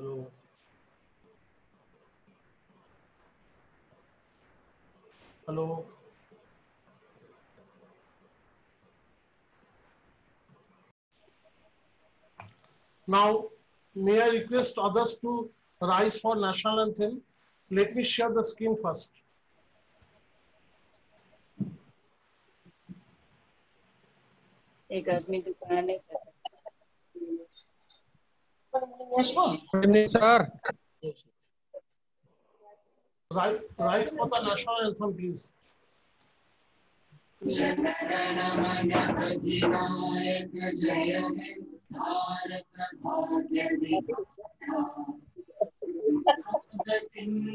Hello. Hello. Now, may I request others to rise for national anthem? Let me share the screen first. एक आदमी दुकान है sir. Rise for the national anthem, please. जनगण मन अधिनायक जय हे भारत भाग्य विधाता सिंह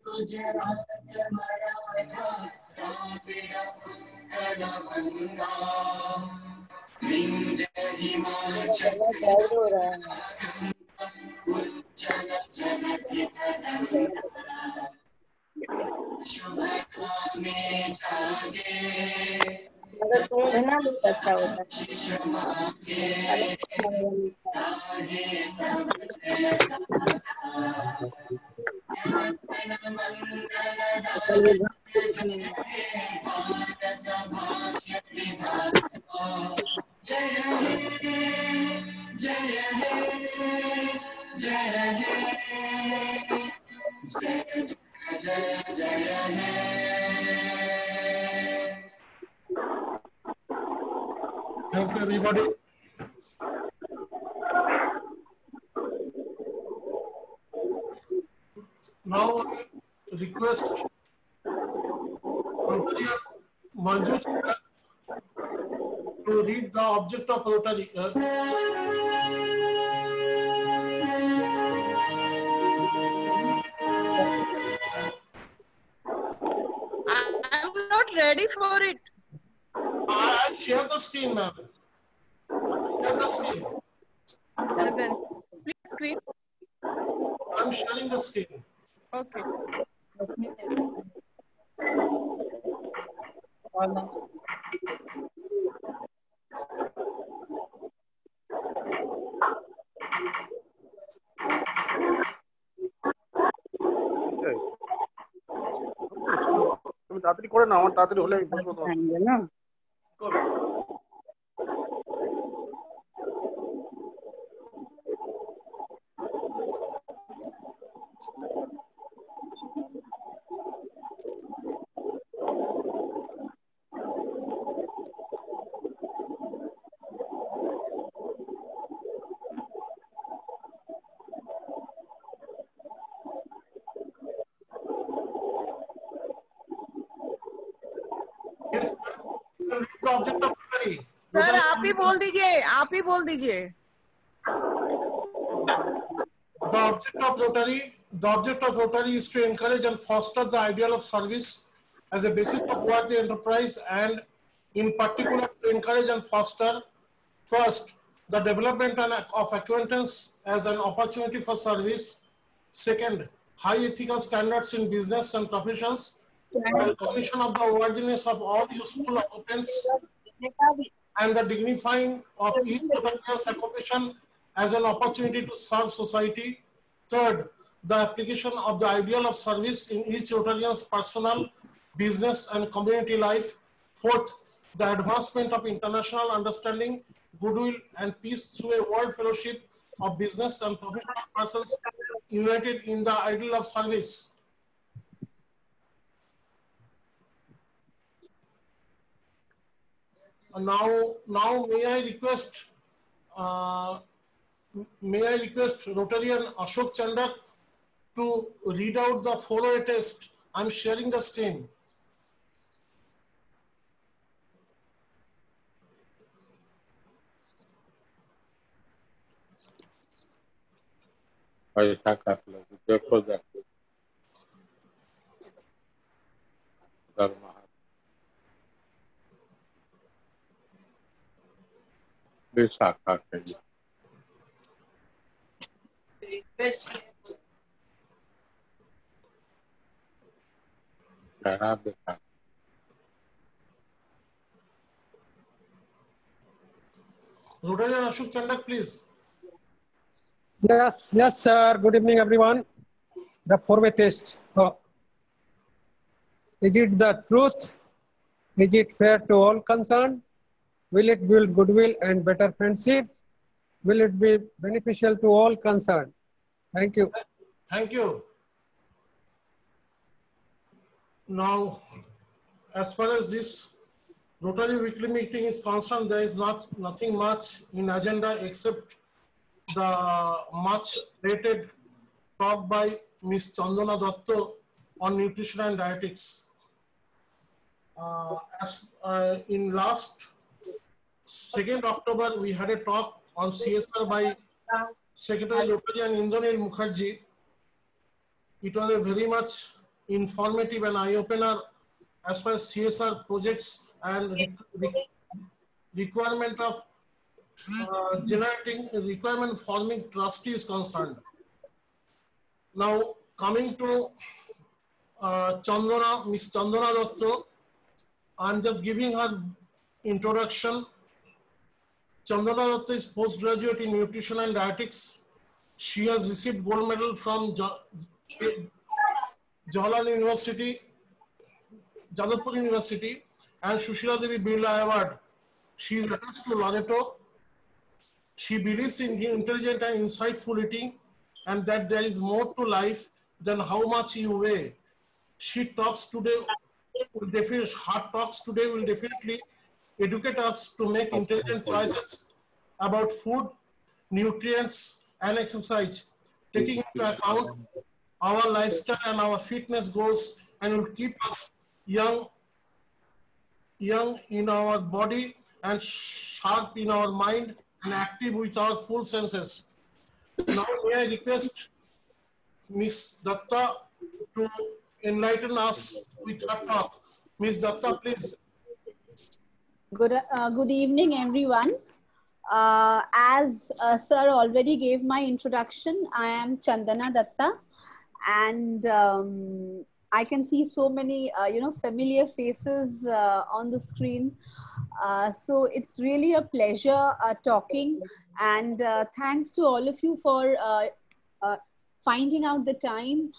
गुजरात मराठा द्राविड़ उत्कल गंगा विंध्य हिमाचल उज्जल जलधि तरंगा शुभ नामे जागे सुनना बहुत अच्छा होता है शिशु मागे गाहे तब जय गाथा जनगण मंगल दायक जय हे भारत भाग्य विधाता जय हे जय हे जय हे जय जय जय हे Thank you, everybody. Now, I request Rotary Manju to read the object of Rotary. I'm not ready for it. I'll share the screen, ma'am. Share the screen. And then, please screen. I'm sharing the screen. Okay. তুমি তাড়াতাড়ি করে নাও, আমার তাড়াতাড়ি হলে আমি বলবো তোমাকে। ना Yes, read the object of Rotary. Sir आप ही बोल दीजिए, आप ही बोल दीजिए. The object of Rotary is to encourage and foster the ideal of service as a basis of worthy enterprise, and in particular to encourage and foster first the development of acquaintance as an opportunity for service, second high ethical standards in business and professions, recognition of the worthiness of all useful occupants, and the dignifying of each Rotarian's occupation as an opportunity to serve society. Third, the application of the ideal of service in each Rotarian's personal, business, and community life. Fourth, the advancement of international understanding, goodwill, and peace through a world fellowship of business and professional persons united in the ideal of service. Now may I request Rotarian Ashok Chandak to read out the 408 test. I'm sharing the screen. ऐसा कर लो, देखो देखो विशाखा के लिए कहना Vishakha Rotarian Ashok Chandak, please. Yes, yes, sir. Good evening, everyone. The four-way test. Is it the truth? Is it fair to all concerned? Will it build goodwill and better friendship? Will it be beneficial to all concerned? Thank you. Thank you. Now, as far as this Rotary weekly meeting is concerned, there is nothing much in agenda except the much rated talk by Ms. Chandana Datta on nutrition and dietetics. In last 2nd October, we had a talk on CSR by Secretary Rotary and Indranil Mukherjee. It was a very much informative and eye-opener as far as CSR projects and requirement of generating requirement forming trustee is concerned. Now coming to Miss Chandana Datta, I'm just giving her introduction. Chandana Datta is postgraduate in nutrition and dietetics. She has received gold medal from Jawaharlal University, Jadavpur University, and Shushila Devi Birla Award. She is attached to Loreto. She believes in intelligent and insightful eating and that there is more to life than how much you weigh. She talks today, her talks today will definitely educate us to make intelligent choices about food, nutrients, and exercise, taking into account our lifestyle and our fitness goals, and will keep us young in our body and sharp in our mind and active with our full senses. Now may I request Ms. Datta to enlighten us with her talk. Ms. Datta, please. Good evening, everyone. As sir already gave my introduction, I am Chandana Datta, and I can see so many familiar faces on the screen. So it's really a pleasure talking, and thanks to all of you for finding out the time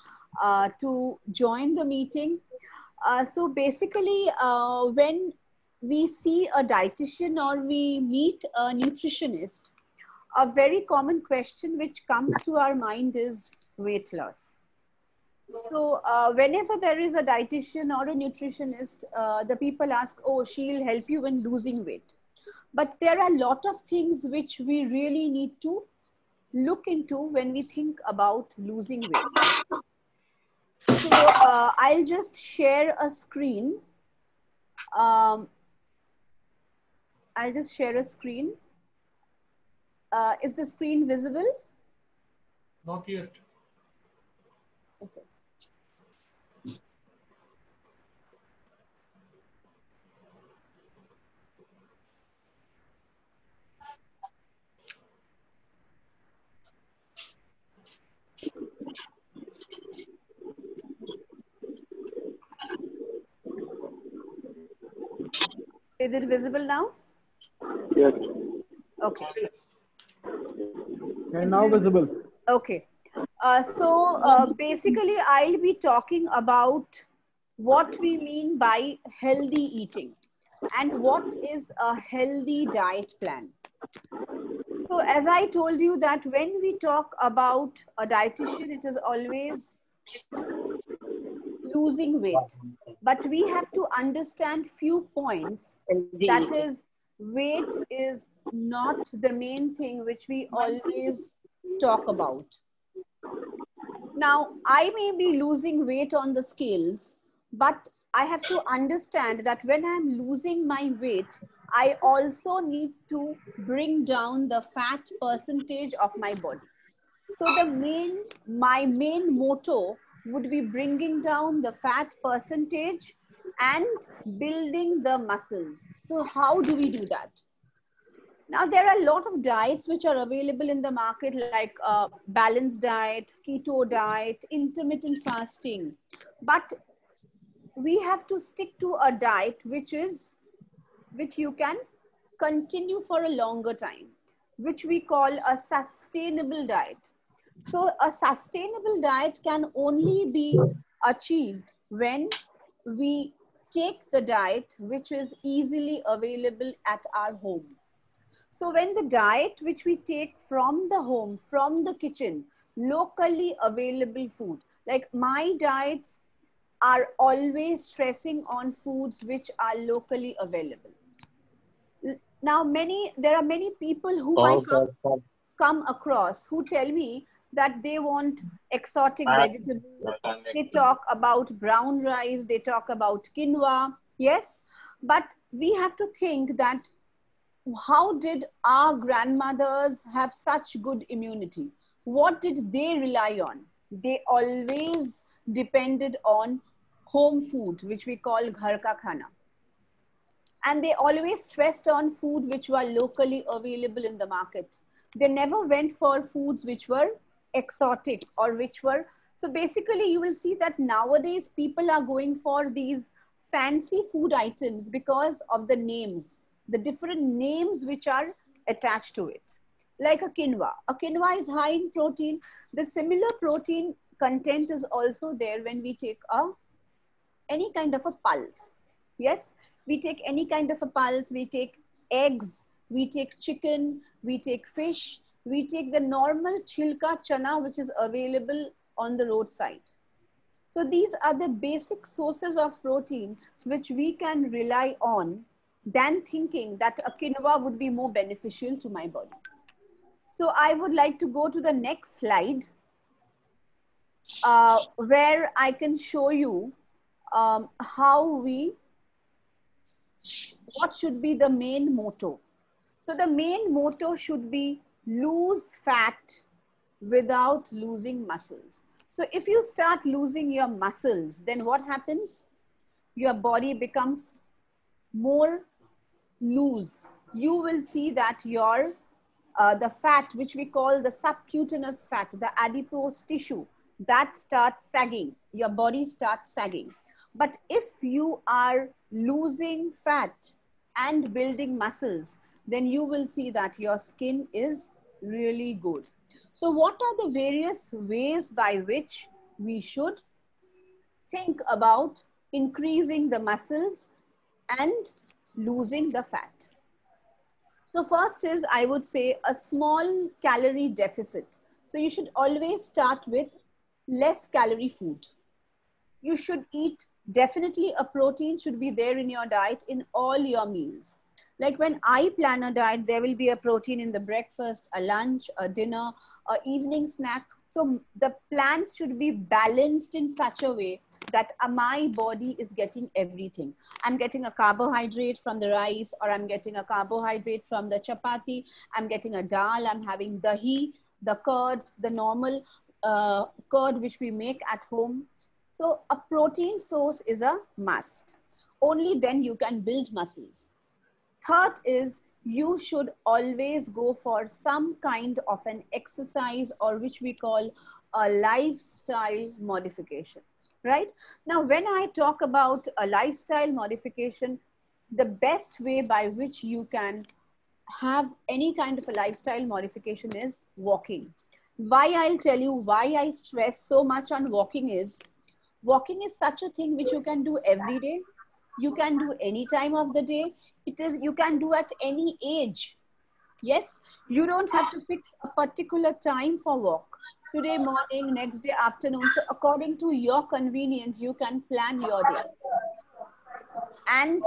to join the meeting. So basically, when we see a dietitian or we meet a nutritionist, a very common question which comes to our mind is weight loss. So whenever there is a dietitian or a nutritionist, the people ask, oh, she'll help you in losing weight. But there are a lot of things which we really need to look into when we think about losing weight. So I'll just share a screen. I'll just share a screen. Is the screen visible? Not yet. Okay. Is it visible now? Yes. Okay. And now visible. Okay. So basically, I'll be talking about what we mean by healthy eating and what is a healthy diet plan. So as I told you that when we talk about a dietitian, it is always losing weight. But we have to understand few points. That is, weight is not the main thing which we always talk about. Now, I may be losing weight on the scales, but I have to understand that when I'm losing my weight, I also need to bring down the fat percentage of my body. So my main motto would be bringing down the fat percentage and building the muscles. So how do we do that? Now, there are a lot of diets which are available in the market, like balanced diet, keto diet, intermittent fasting. But we have to stick to a diet which you can continue for a longer time. which we call a sustainable diet. So a sustainable diet can only be achieved when we take the diet which is easily available at our home. So when the diet which we take from the home, from the kitchen, locally available food, like my diets are always stressing on foods which are locally available. Now there are many people whom I come across who tell me that they want exotic vegetables. They talk about brown rice, they talk about quinoa, yes, but we have to think that how did our grandmothers have such good immunity? What did they rely on? They always depended on home food, which we call ghar ka khana. And they always stressed on food which were locally available in the market. They never went for foods which were exotic or which were, so basically you will see that nowadays people are going for these fancy food items because of the names, the different names which are attached to it. Like a quinoa. A quinoa is high in protein. The similar protein content is also there when we take any kind of a pulse. Yes, we take any kind of a pulse, we take eggs, we take chicken, we take fish, we take the normal chilka chana which is available on the roadside. So these are the basic sources of protein which we can rely on than thinking that a quinoa would be more beneficial to my body. So I would like to go to the next slide where I can show you what should be the main motto. So the main motto should be lose fat without losing muscles. So if you start losing your muscles, then what happens? Your body becomes more loose. You will see that your the fat, which we call the subcutaneous fat, the adipose tissue, that starts sagging. Your body starts sagging. But if you are losing fat and building muscles, then you will see that your skin is really good. So what are the various ways by which we should think about increasing the muscles and losing the fat? So first is, I would say, a small calorie deficit. So you should always start with less calorie food. You should eat, definitely a protein should be there in your diet in all your meals. Like when I plan a diet, there will be a protein in the breakfast, a lunch, a dinner, a evening snack. So the plans should be balanced in such a way that my body is getting everything. I'm getting a carbohydrate from the rice, or I'm getting a carbohydrate from the chapati. I'm getting a dal, I'm having dahi, the curd, the normal curd which we make at home. So a protein source is a must. Only then you can build muscles. Third is, you should always go for some kind of an exercise, or which we call a lifestyle modification, right? Now, when I talk about a lifestyle modification, the best way by which you can have any kind of a lifestyle modification is walking. Why? I'll tell you why I stress so much on walking is such a thing which you can do every day. You can do any time of the day. You can do at any age. Yes, you don't have to fix a particular time for walk. Today morning, next day afternoon. So according to your convenience, you can plan your day. And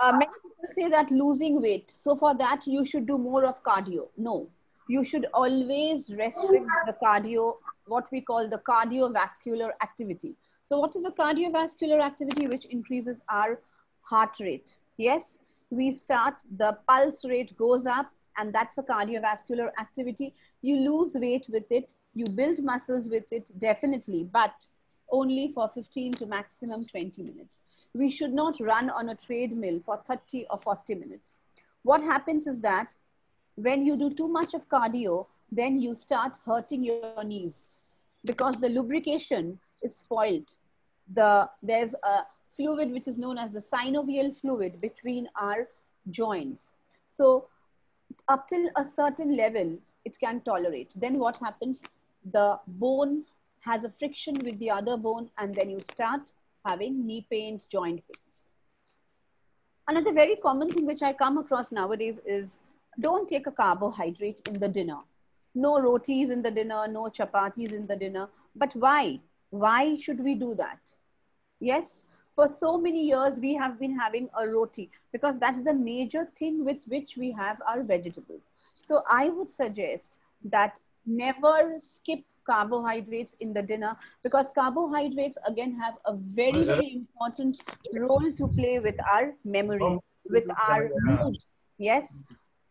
many people say that losing weight. So for that, you should do more of cardio. No, you should always restrict the cardio, what we call the cardiovascular activity. So what is a cardiovascular activity? Which increases our heart rate. Yes, we start, the pulse rate goes up, and that's a cardiovascular activity. You lose weight with it, you build muscles with it, definitely, but only for 15 to maximum 20 minutes. We should not run on a treadmill for 30 or 40 minutes. What happens is that when you do too much of cardio, then you start hurting your knees because the lubrication is spoiled. There's a fluid which is known as the synovial fluid between our joints. So up till a certain level, it can tolerate. Then what happens? The bone has a friction with the other bone, and then you start having knee pain, joint pains. Another very common thing which I come across nowadays is don't take a carbohydrate in the dinner. No rotis in the dinner, no chapatis in the dinner. But why? Why should we do that? Yes, for so many years we have been having a roti because that's the major thing with which we have our vegetables. So I would suggest that never skip carbohydrates in the dinner, because carbohydrates again have a very, very important role to play with our memory, with our mood. Yes.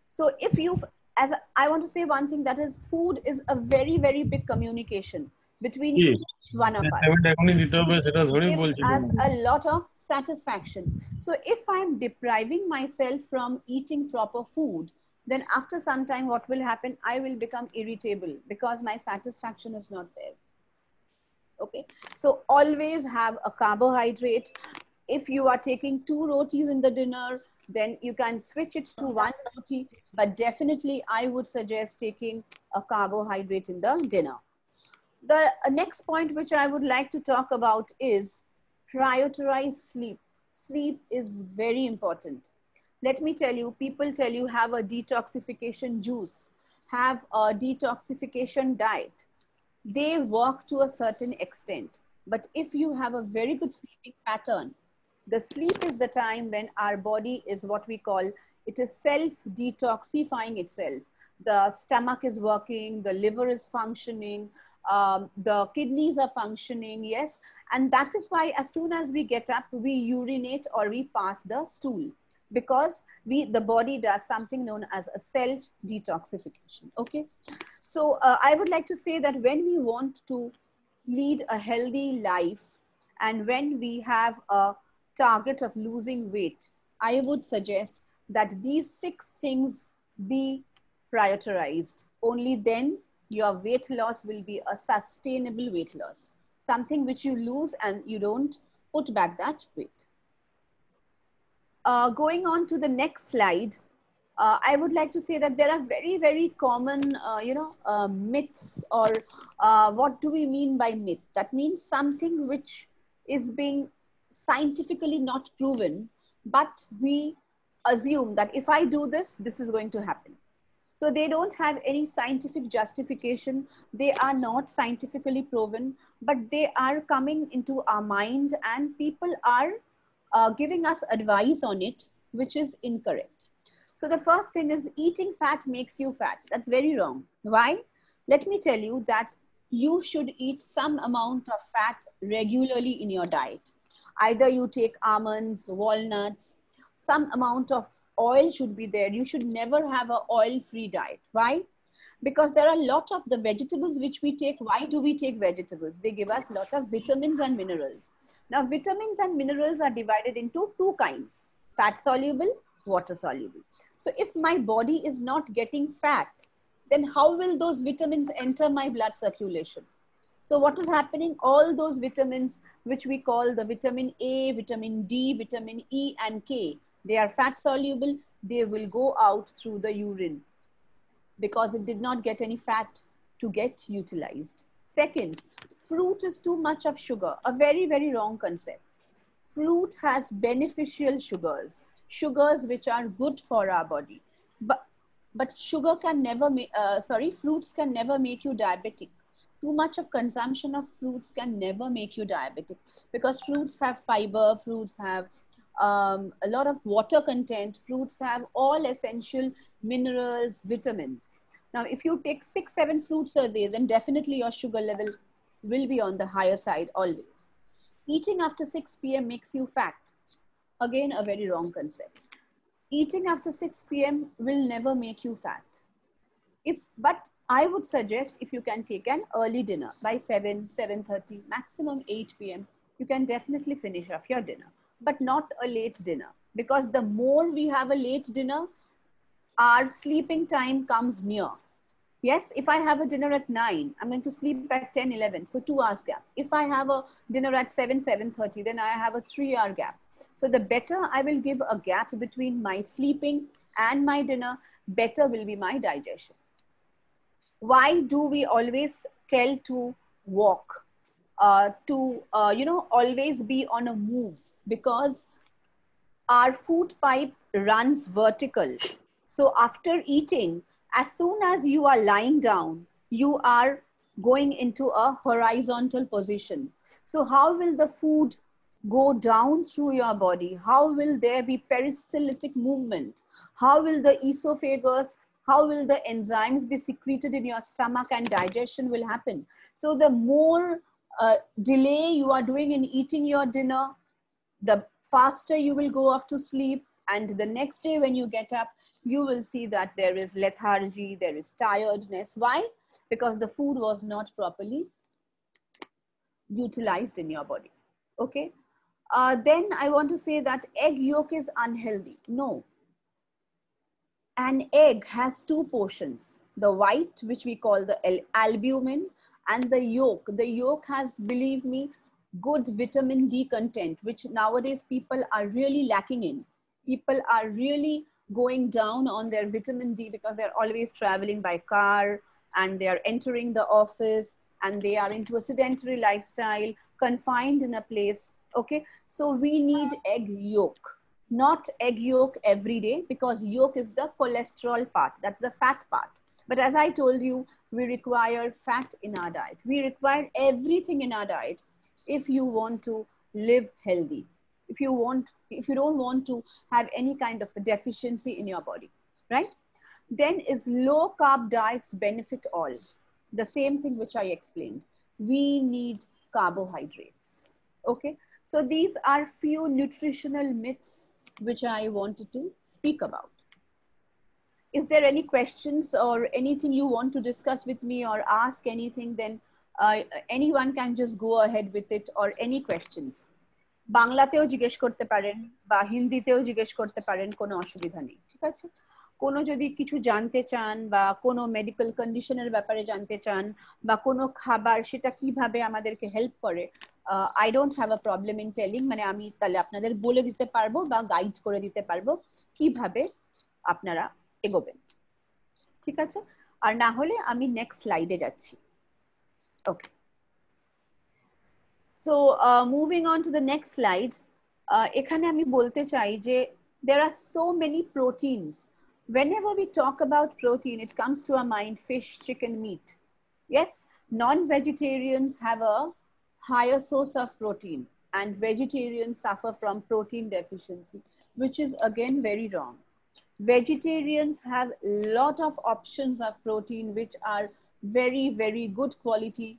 So if you, as I want to say one thing, that is food is a very, very big communication between each one of us. It gives us a lot of satisfaction. So if I'm depriving myself from eating proper food, then after some time what will happen? I will become irritable because my satisfaction is not there. Okay, so always have a carbohydrate. If you are taking 2 rotis in the dinner, then you can switch it to 1 roti, but definitely I would suggest taking a carbohydrate in the dinner. The next point which I would like to talk about is prioritize sleep. Sleep is very important. Let me tell you, people tell you have a detoxification juice, have a detoxification diet. They work to a certain extent. But if you have a very good sleeping pattern, the sleep is the time when our body is what we call, it is self-detoxifying itself. The stomach is working, the liver is functioning, the kidneys are functioning, yes. And that is why as soon as we get up, we urinate or we pass the stool, because the body does something known as a self-detoxification, okay? So I would like to say that when we want to lead a healthy life and when we have a target of losing weight, I would suggest that these 6 things be prioritized. Only then your weight loss will be a sustainable weight loss, something which you lose and you don't put back that weight. Going on to the next slide, I would like to say that there are very, very common, myths, or what do we mean by myth? That means something which is being scientifically not proven, but we assume that if I do this, this is going to happen. So they don't have any scientific justification. They are not scientifically proven, but they are coming into our mind and people are giving us advice on it, which is incorrect. So the first thing is eating fat makes you fat. That's very wrong. Why? Let me tell you that you should eat some amount of fat regularly in your diet. Either you take almonds, walnuts, some amount of oil should be there. You should never have an oil-free diet. Why? Because there are a lot of the vegetables which we take. Why do we take vegetables? They give us a lot of vitamins and minerals. Now, vitamins and minerals are divided into 2 kinds, fat soluble, water soluble. So if my body is not getting fat, then how will those vitamins enter my blood circulation? So what is happening? All those vitamins, which we call the vitamin A, vitamin D, vitamin E and K, they are fat soluble. They will go out through the urine because it did not get any fat to get utilized. Second, fruit is too much of sugar. A very, very wrong concept. Fruit has beneficial sugars, sugars which are good for our body. But sugar can never make, fruits can never make you diabetic. Too much of consumption of fruits can never make you diabetic, because fruits have fiber, fruits have a lot of water content, fruits have all essential minerals, vitamins. Now, if you take 6-7 fruits a day, then definitely your sugar level will be on the higher side always. Eating after 6 p.m. makes you fat. Again, a very wrong concept. Eating after 6 p.m. will never make you fat. But I would suggest if you can take an early dinner by 7, 7:30, maximum 8 p.m., you can definitely finish off your dinner, but not a late dinner, because the more we have a late dinner, our sleeping time comes near. Yes, if I have a dinner at 9, I'm going to sleep at 10, 11, so 2 hours gap. If I have a dinner at 7, 7:30, then I have a 3-hour gap. So the better I will give a gap between my sleeping and my dinner, better will be my digestion. Why do we always tell to walk, always be on a move? Because our food pipe runs vertical. So after eating, as soon as you are lying down, you are going into a horizontal position. So how will the food go down through your body? How will there be peristaltic movement? How will the esophagus, how will the enzymes be secreted in your stomach and digestion will happen? So the more delay you are doing in eating your dinner, the faster you will go off to sleep. And the next day when you get up, you will see that there is lethargy, there is tiredness. Why? Because the food was not properly utilized in your body. Okay. Then I want to say that egg yolk is unhealthy. No. An egg has two portions, the white, which we call the albumin, and the yolk. The yolk has, believe me, good vitamin D content, which nowadays people are really lacking in. People are really going down on their vitamin D because they're always traveling by car and they are entering the office and they are into a sedentary lifestyle, confined in a place. Okay, so we need egg yolk, not egg yolk every day, because yolk is the cholesterol part, that's the fat part. But as I told you, we require fat in our diet. We require everything in our diet if you want to live healthy, if you don't want to have any kind of a deficiency in your body, right? Then is low carb diets benefit all? The same thing which I explained. We need carbohydrates. Okay, so these are few nutritional myths which I wanted to speak about. Is there any questions or anything you want to discuss with me or ask anything? Then anyone can just go ahead with it, or any questions. বাংলাতেও জিজ্ঞেস করতে পারেন বা হিন্দিতেও জিজ্ঞেস করতে পারেন, কোনো অসুবিধা নেই, ঠিক আছে? কোনো যদি কিছু জানতে চান বা কোনো মেডিকেল কন্ডিশনের ব্যাপারে জানতে চান বা কোনো খাবার সেটা কিভাবে আমাদেরকে হেল্প করে, I don't have a problem in telling, মানে আমি তাহলে আপনাদের বলে দিতে পারবো বা গাইড করে দিতে পারবো কিভাবে আপনারা এগোবেন, ঠিক আছে? আর না হলে আমি নেক্সট স্লাইডে যাচ্ছি। Okay, so moving on to the next slide. এখানে আমি বলতে চাই যে there are so many proteins. Whenever we talk about protein, it comes to our mind fish, chicken, meat. Yes, non-vegetarians have a higher source of protein and vegetarians suffer from protein deficiency, which is again very wrong. Vegetarians have a lot of options of protein which are very, very good quality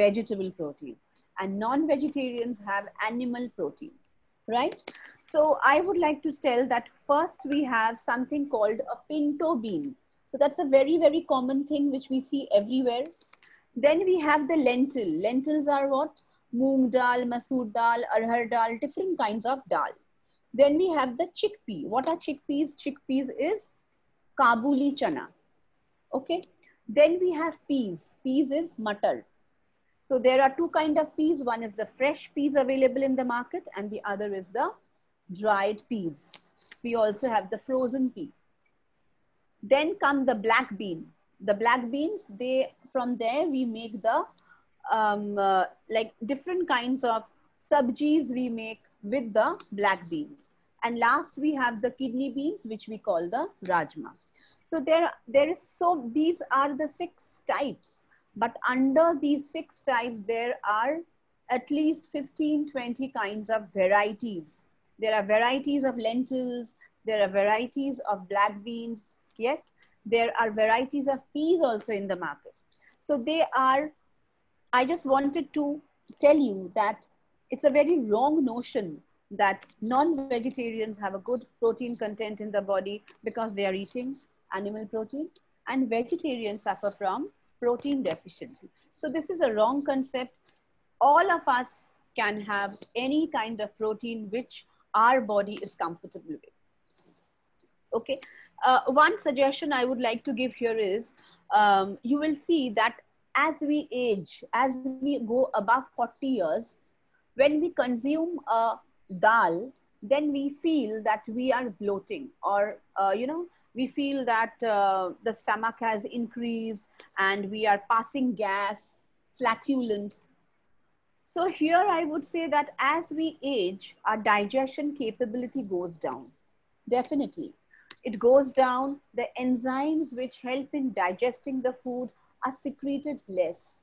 vegetable protein, and non-vegetarians have animal protein, right? So I would like to tell that first we have something called a pinto bean. So that's a very, very common thing which we see everywhere. Then we have the lentil. Lentils are what? Moong dal, masoor dal, arhar dal, different kinds of dal. Then we have the chickpea. What are chickpeas? Chickpeas is Kabuli chana. Okay. Then we have peas. Peas is matar. So there are two kinds of peas. One is the fresh peas available in the market and the other is the dried peas. We also have the frozen pea. Then come the black bean. The black beans, from there we make the like different kinds of sabjis we make with the black beans. And last we have the kidney beans, which we call the rajma. So these are the 6 types. But under these 6 types, there are at least 15-20 kinds of varieties. There are varieties of lentils. There are varieties of black beans. Yes, there are varieties of peas also in the market. So I just wanted to tell you that it's a very wrong notion that non-vegetarians have a good protein content in the body because they are eating animal protein, and vegetarians suffer from protein deficiency. So this is a wrong concept. All of us can have any kind of protein which our body is comfortable with. Okay. One suggestion I would like to give here is, you will see that as we age, as we go above 40 years, when we consume a dal, then we feel that we are bloating, or We feel that the stomach has increased and we are passing gas, flatulence. So here I would say that as we age, our digestion capability goes down. Definitely. It goes down. The enzymes which help in digesting the food are secreted less.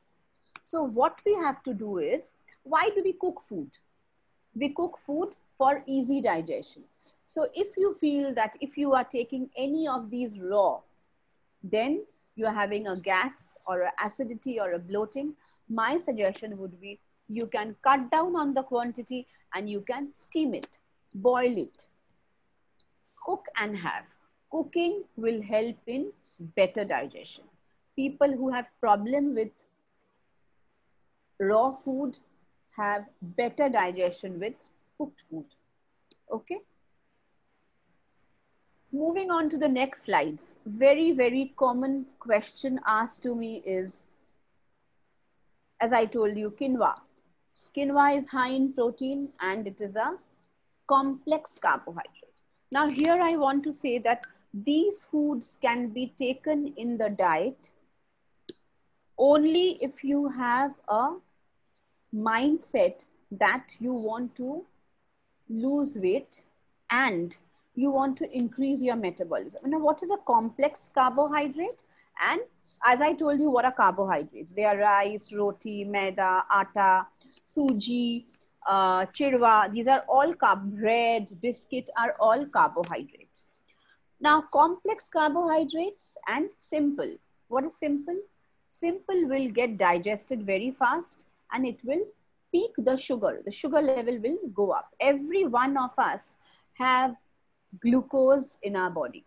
So what we have to do is, why do we cook food? We cook food for easy digestion. So if you feel that if you are taking any of these raw, then you are having a gas or an acidity or a bloating, my suggestion would be you can cut down on the quantity and you can steam it, boil it, cook and have. Cooking will help in better digestion. People who have problem with raw food have better digestion with cooked food. Okay. Moving on to the next slides. Very, very common question asked to me is, as I told you, quinoa. Quinoa is high in protein and it is a complex carbohydrate. Now here I want to say that these foods can be taken in the diet only if you have a mindset that you want to lose weight and you want to increase your metabolism. Now, what is a complex carbohydrate? And as I told you, what are carbohydrates? They are rice, roti, maida, atta, suji, chirwa. These are all bread, biscuit are all carbohydrates. Now, complex carbohydrates and simple. What is simple? Simple will get digested very fast and it will peak the sugar. The sugar level will go up. Every one of us have glucose in our body.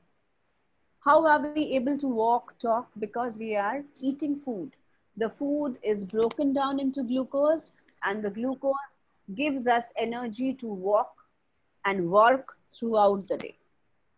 How are we able to walk, talk? Because we are eating food. The food is broken down into glucose and the glucose gives us energy to walk and work throughout the day.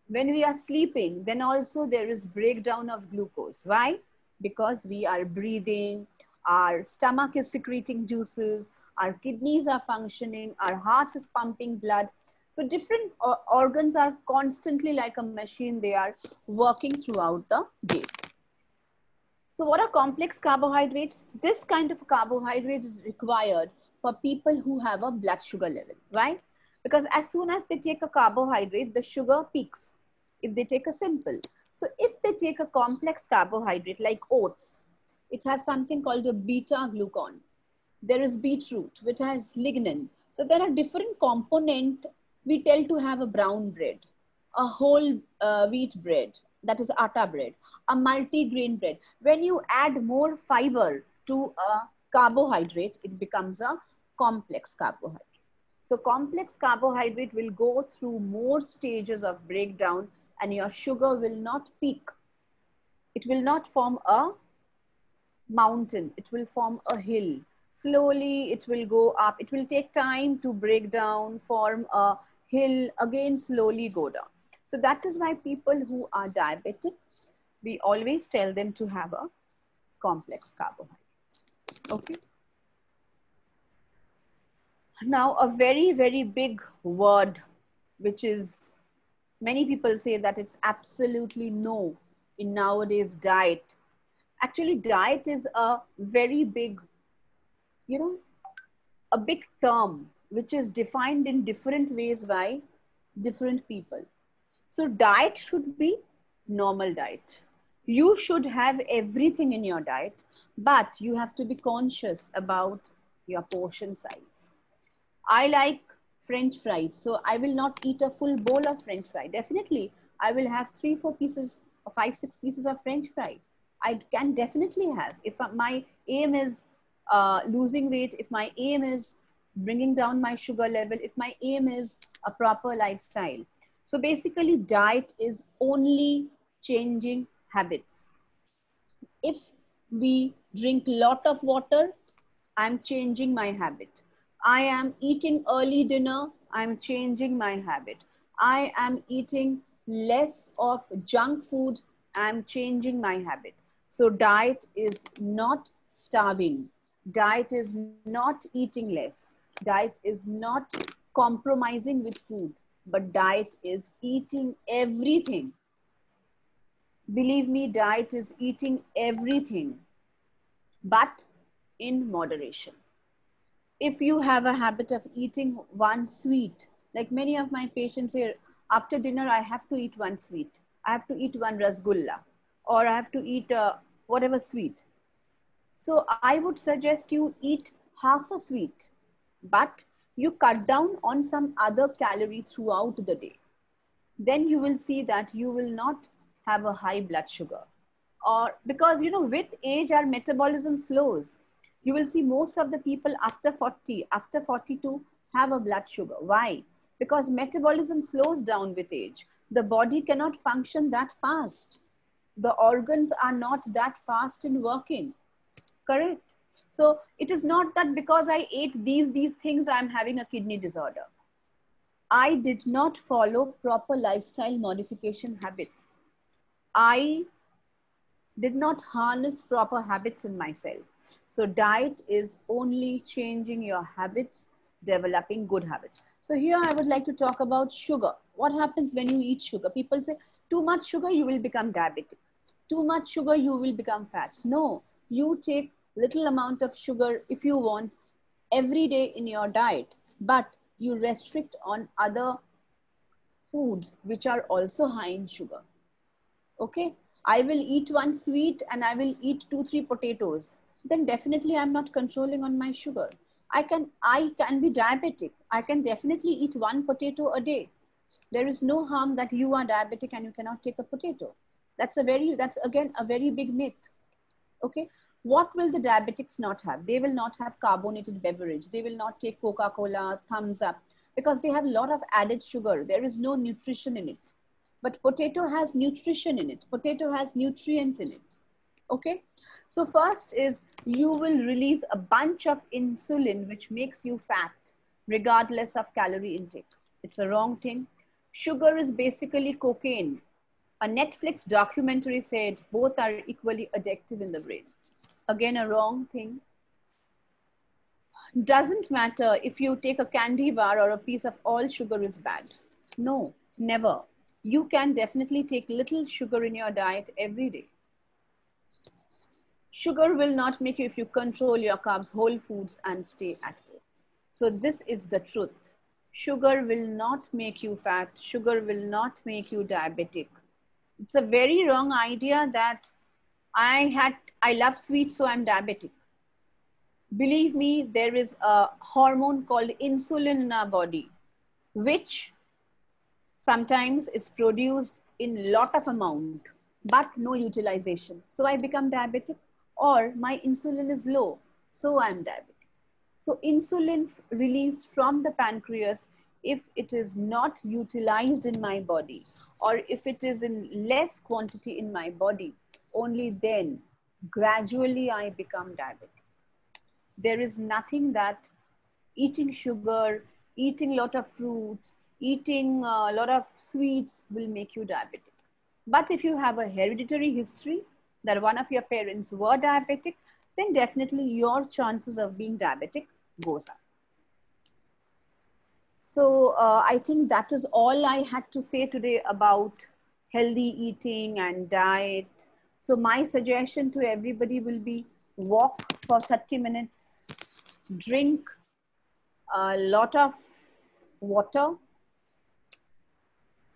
When we are sleeping, then also there is breakdown of glucose. Why? Because we are breathing, our stomach is secreting juices, our kidneys are functioning, our heart is pumping blood. So different organs are constantly like a machine, they are working throughout the day. So what are complex carbohydrates? This kind of carbohydrate is required for people who have a blood sugar level, right? Because as soon as they take a carbohydrate, the sugar peaks if they take a simple. So if they take a complex carbohydrate like oats, it has something called a beta glucan. There is beetroot, which has lignin. So there are different components. We tell to have a brown bread, a whole wheat bread, that is atta bread, a multi-grain bread. When you add more fiber to a carbohydrate, it becomes a complex carbohydrate. So complex carbohydrate will go through more stages of breakdown and your sugar will not peak. It will not form a mountain. It will form a hill. Slowly it will go up. It will take time to break down, form a hill, again slowly go down. So that is why people who are diabetic, we always tell them to have a complex carbohydrate. Okay. Now a very, very big word, which is, many people say that it's absolutely no in nowadays diet. Actually, diet is a very big, a big term, which is defined in different ways by different people. So diet should be normal diet. You should have everything in your diet, but you have to be conscious about your portion size. I like French fries, so I will not eat a full bowl of French fry. Definitely, I will have 3-4 pieces or 5-6 pieces of French fry. I can definitely have. If my aim is losing weight, if my aim is bringing down my sugar level, if my aim is a proper lifestyle. So basically, diet is only changing habits. If we drink a lot of water, I'm changing my habit. I am eating early dinner, I'm changing my habit. I am eating less of junk food, I'm changing my habit. So diet is not starving. Diet is not eating less. Diet is not compromising with food, but diet is eating everything Believe me, diet is eating everything, but in moderation. If you have a habit of eating one sweet, like many of my patients here, after dinner, I have to eat one sweet. I have to eat one rasgulla, or I have to eat whatever sweet. So I would suggest you eat half a sweet, but you cut down on some other calorie throughout the day. Then you will see that you will not have a high blood sugar. Or because, with age, our metabolism slows. You will see most of the people after 40, after 42 have a blood sugar. Why? Because metabolism slows down with age. The body cannot function that fast. The organs are not that fast in working. Correct? So it is not that because I ate these things, I'm having a kidney disorder. I did not follow proper lifestyle modification habits. I did not harness proper habits in myself. So diet is only changing your habits, developing good habits. So here I would like to talk about sugar. What happens when you eat sugar? People say, too much sugar, you will become diabetic. Too much sugar, you will become fat. No, you take little amount of sugar if you want every day in your diet, but you restrict on other foods which are also high in sugar. Okay, I will eat one sweet and I will eat 2-3 potatoes. Then definitely I'm not controlling on my sugar. I can be diabetic. I can definitely eat one potato a day. There is no harm that you are diabetic and you cannot take a potato. That's again a very big myth. Okay, what will the diabetics not have? They will not have carbonated beverage. They will not take Coca-Cola, Thumbs Up, because they have a lot of added sugar. There is no nutrition in it. But potato has nutrition in it. Potato has nutrients in it. Okay. So first is you will release a bunch of insulin, which makes you fat, regardless of calorie intake. It's a wrong thing. Sugar is basically cocaine. A Netflix documentary said both are equally addictive in the brain. Again, a wrong thing. Doesn't matter if you take a candy bar or a piece of all sugar is bad. No, never. You can definitely take little sugar in your diet every day. Sugar will not make you if you control your carbs, whole foods, and stay active. So this is the truth. Sugar will not make you fat. Sugar will not make you diabetic. It's a very wrong idea that I love sweets, so I'm diabetic. Believe me, there is a hormone called insulin in our body, which sometimes is produced in lot of amount, but no utilization. So I become diabetic, or my insulin is low, so I'm diabetic. So insulin released from the pancreas, if it is not utilized in my body, or if it is in less quantity in my body, only then gradually I become diabetic. There is nothing that eating sugar, eating a lot of fruits, eating a lot of sweets will make you diabetic. But if you have a hereditary history that one of your parents were diabetic, then definitely your chances of being diabetic goes up. So I think that is all I had to say today about healthy eating and diet. So my suggestion to everybody will be walk for 30 minutes, drink a lot of water,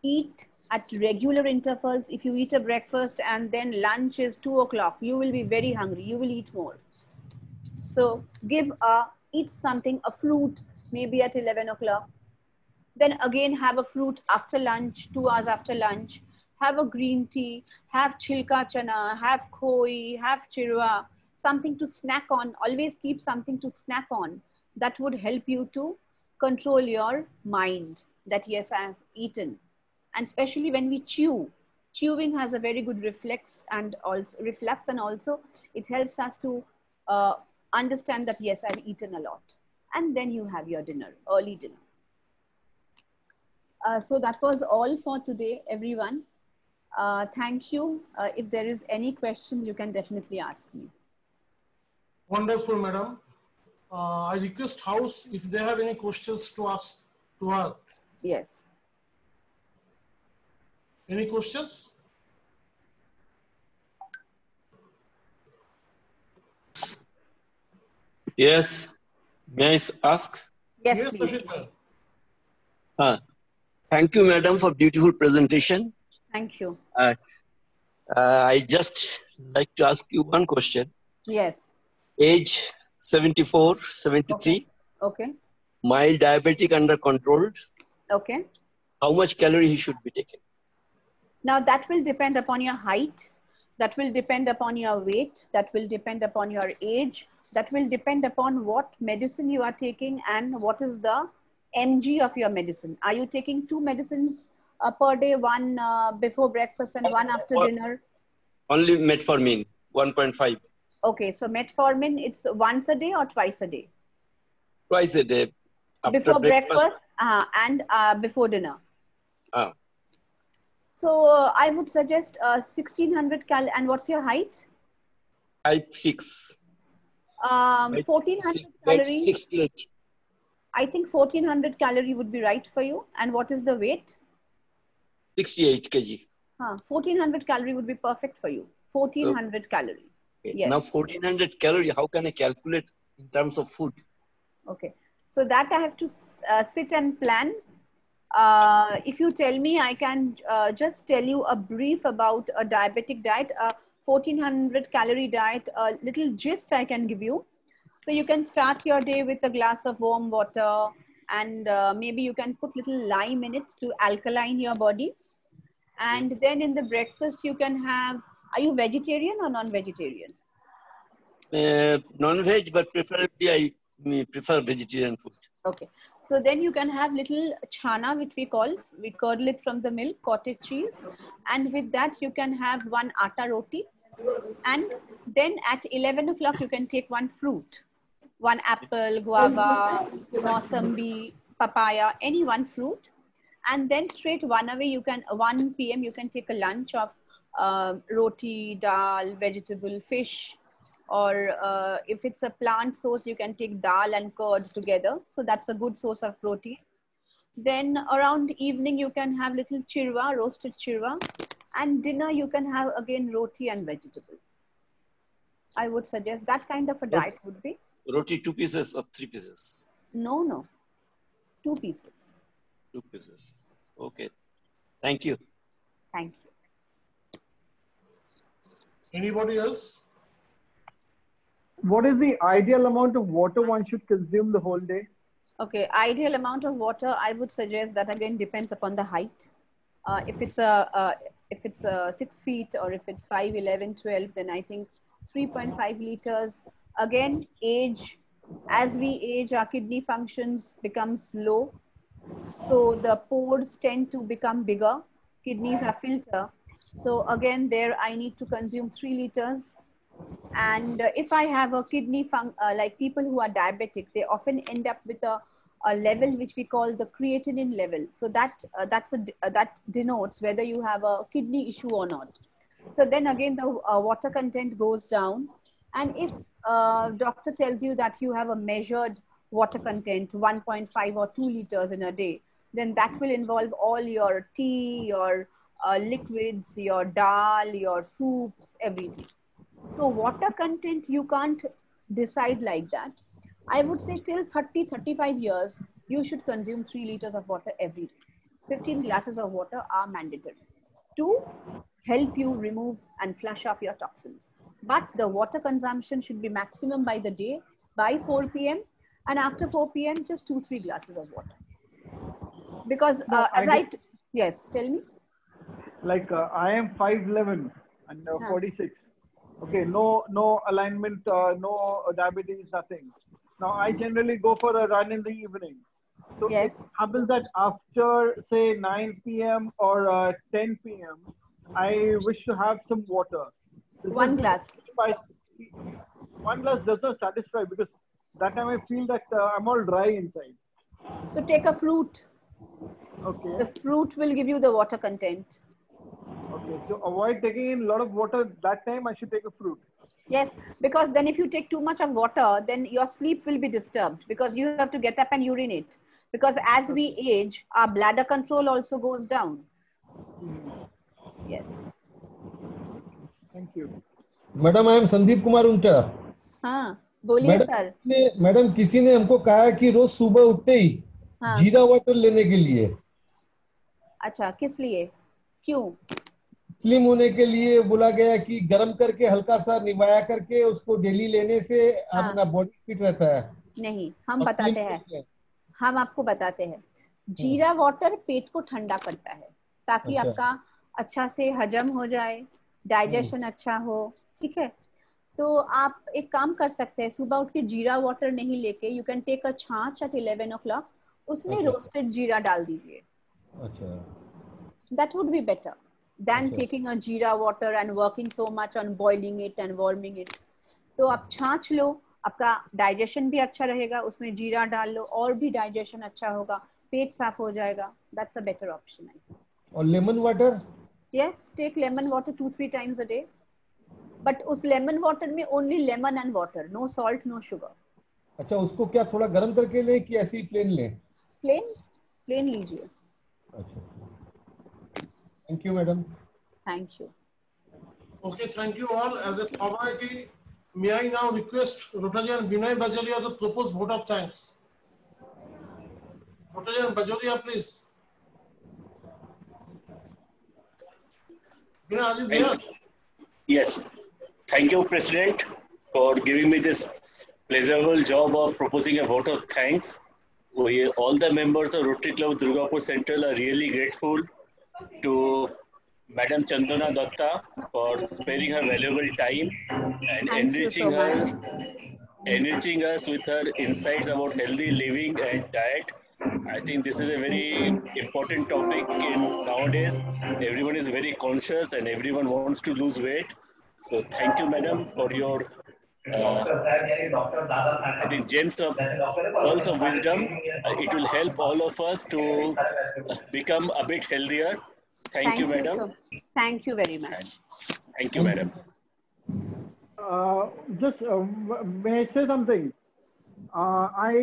eat at regular intervals. If you eat a breakfast and then lunch is 2 o'clock, you will be very hungry. You will eat more. So eat something, a fruit, maybe at 11 o'clock. Then again have a fruit after lunch, 2 hours after lunch. Have a green tea, have chilka chana, have khoi, have chirwa, something to snack on. Always keep something to snack on. That would help you to control your mind that yes, I have eaten. And especially when we chew, chewing has a very good reflex and also it helps us to understand that yes, I've eaten a lot. And then you have your dinner, early dinner. So that was all for today, everyone. Thank you. If there is any questions, you can definitely ask me. Wonderful, madam. I request House if they have any questions to ask to her. Yes. Any questions? Yes. May I ask? Yes, Yes, please. Ashita. Thank you, madam, for beautiful presentation. Thank you. I just like to ask you one question. Yes. Age 74, 73, Okay. mild diabetic under control. Okay. How much calorie he should be taking? Now that will depend upon your height. That will depend upon your weight. That will depend upon your age. That will depend upon what medicine you are taking and what is the mg of your medicine. Are you taking 2 medicines per day, one before breakfast and one after dinner? Only metformin, 1.5. Okay, so metformin, it's once a day or twice a day? Twice a day. After Before breakfast. and before dinner. Ah. So I would suggest 1600 cal. And what's your height? 5'6". 1400 calories. 68. I think 1400 calorie would be right for you. And what is the weight? 68 kg. 1400 calorie would be perfect for you. 1400 calorie. Okay. Yes. Now 1400 calorie, how can I calculate in terms of food? Okay. So that I have to sit and plan. If you tell me, I can just tell you a brief about a diabetic diet, a 1400 calorie diet, a little gist I can give you. So you can start your day with a glass of warm water, and maybe you can put little lime in it to alkaline your body. And then in the breakfast you can have, are you vegetarian or non-vegetarian? Non-veg, but preferably I prefer vegetarian food. Okay. So then you can have little chana, which we curdle it from the milk, cottage cheese. And with that, you can have one atta roti. And then at 11 o'clock, you can take one fruit, one apple, guava, mausambi, papaya, any one fruit. And then straight 1 p.m., you can take a lunch of roti, dal, vegetable, fish. Or if it's a plant source, you can take dal and curd together. So that's a good source of protein. Then around evening, you can have little chirwa, roasted chirwa. And dinner, you can have again roti and vegetable. I would suggest that kind of a diet would be. Roti 2 pieces or 3 pieces? No. 2 pieces. 2 pieces. Okay. Thank you. Thank you. Anybody else? What is the ideal amount of water one should consume the whole day? Okay, ideal amount of water, I would suggest that again depends upon the height. If it's a 6 feet or if it's 5, 11, 12, then I think 3.5 liters. Again, age, as we age, our kidney functions become slow. So the pores tend to become bigger. Kidneys are filter. So again, there I need to consume 3 liters. And if I have a kidney, like people who are diabetic, they often end up with a level which we call the creatinine level. So that denotes whether you have a kidney issue or not. So then again, the water content goes down. And if doctor tells you that you have a measured water content, 1.5 or 2 liters in a day, then that will involve all your tea, your liquids, your dal, your soups, everything. So water content, you can't decide like that. I would say till 30, 35 years, you should consume 3 liters of water every day. 15 glasses of water are mandatory to help you remove and flush off your toxins. But the water consumption should be maximum by the day, by 4 p.m. And after 4 p.m., just 2-3 glasses of water. Because yes, tell me. Like I am 5'11" and 46. Okay, no alignment, no diabetes, nothing. Now I generally go for a run in the evening. So yes, it happens that after say 9 p.m. or 10 p.m., I wish to have some water. One glass. One glass does not satisfy because that time I feel that I'm all dry inside. So take a fruit. Okay. The fruit will give you the water content. Okay, to avoid taking in a lot of water that time, I should take a fruit. Yes, because then if you take too much of water, then your sleep will be disturbed because you have to get up and urinate. Because as we age, our bladder control also goes down. Yes. Thank you. Madam, I am Sandeep Kumar Unta. बोलिए sir. Madam किसी ने हमको कहा है कि रोज सुबह उठते ही हाँ। जीरा वाटर लेने के लिए, अच्छा, किस लिए, क्यों? स्लिम होने के लिए बोला गया कि गर्म करके हल्का सा निवाया करके उसको डेली लेने से हाँ। अपना बॉडी फिट रहता है। नहीं, हम और बताते स्लिम हैं, रहते हैं। हम आपको बताते हैं। जीरा वाटर पेट को ठंडा करता है ताकि अच्छा। आपका अच्छा से हजम हो जाए, डाइजेशन अच्छा हो। ठीक है, तो आप एक काम कर सकते हैं, सुबह उठ के जीरा वाटर नहीं लेके यू कैन टेक अ छाछ एट 11 o'clock, उसमें अच्छा। रोस्टेड जीरा डाल दीजिए। अच्छा। That would be better than अच्छा। taking a jeera water and working so much on boiling it and warming it. तो आप छाछ लो, आपका डाइजेशन भी अच्छा रहेगा, उसमें जीरा डाल लो और भी डाइजेशन अच्छा होगा, पेट साफ हो जाएगा। That's a better option. और lemon water? Yes, take lemon water 2-3 times a day. But उस lemon water में only lemon and water, no salt, no sugar. अच्छा, उसको क्या थोड़ा गर्म करके लें कि ऐसे ही प्लेन लें? प्लेन लीजिए। अच्छा, thank you madam. Thank you. Okay, thank you all. As a formality, may I now request Rotarian Vinay Bajaria to propose vote of thanks. Rotarian Bajaria, please. Vinay, are you there? Yes. Thank you, President, for giving me this pleasurable job of proposing a vote of thanks. All the members of Rotary Club Durgapur Central are really grateful to Madam Chandana Datta for sparing her valuable time and Thank you so much. enriching us with her insights about healthy living and diet. I think this is a very important topic in nowadays. Everyone is very conscious and everyone wants to lose weight. So thank you, madam, for your I think gems of pearls of wisdom. It will help all of us to become a bit healthier. Thank you, madam. Thank you very much. Thank you, madam. Just may I say something? I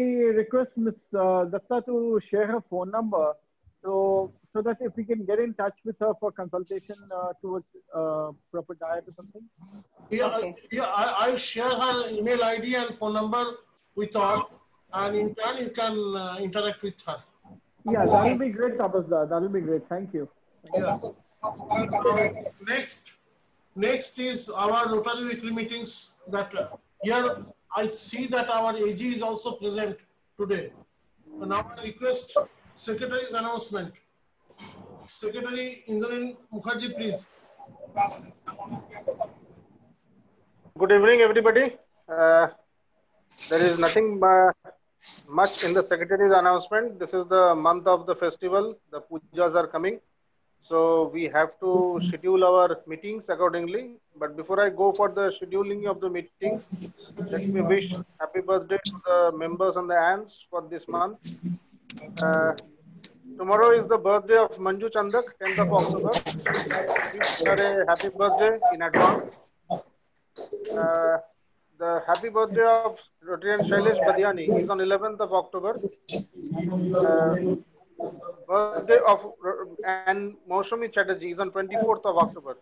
request Ms. Datta to share her phone number so that if we can get in touch with her for consultation towards proper diet or something. Yeah, I share her email ID and phone number with all, and in turn you can interact with her. Yeah, that will be great, Tapasda. That will be great. Thank you. Yeah. Next is our Rotary weekly meetings. That here I see that our AG is also present today. So now I request Secretary's announcement. Secretary Indranil Mukherjee, please. Good evening, everybody. There is nothing much in the Secretary's announcement. This is the month of the festival. The pujas are coming. So we have to schedule our meetings accordingly. But before I go for the scheduling of the meetings, let me wish happy birthday to the members and the aunts for this month. Tomorrow is the birthday of Manju Chandak, 10th of October. Wish her a happy birthday in advance. The happy birthday of Rotarian Shailesh Badiani is on 11th of October. Birthday of and Moushami Chatterjee is on 24th of October.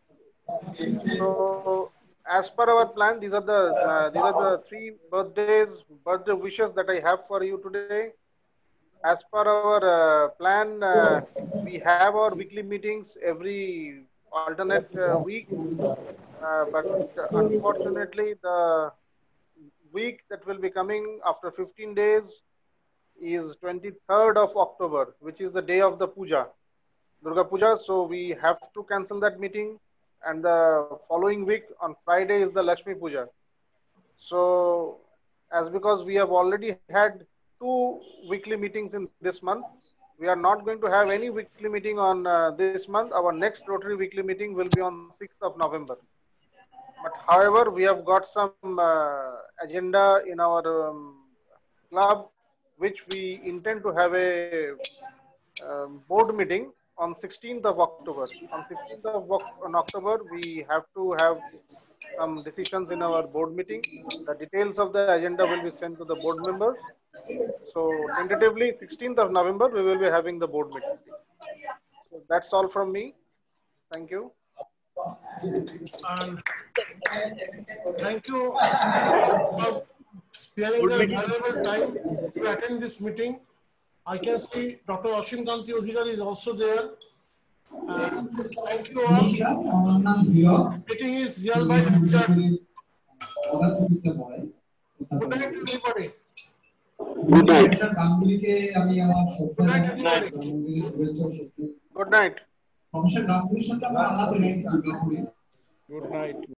So, as per our plan, these are the three birthday wishes that I have for you today. As per our plan, we have our weekly meetings every alternate week, but unfortunately, the week that will be coming after 15 days is 23rd of October, which is the day of the puja, Durga Puja. So we have to cancel that meeting, and the following week on Friday is the Lakshmi Puja. So because we have already had 2 weekly meetings in this month, we are not going to have any weekly meeting on this month. Our next Rotary weekly meeting will be on 6th of November. But however, we have got some agenda in our club, which we intend to have a board meeting on 16th of October. On 16th of October, we have to have some decisions in our board meeting. The details of the agenda will be sent to the board members. So tentatively 16th of November, we will be having the board meeting. So that's all from me. Thank you. And thank you sparing their valuable time to attend this meeting. I can see Dr. Ashwin Kanti Adhikari is also there. Thank you all. Meeting is hereby adjourned. Good night, everybody. Good night. Good night. Good night.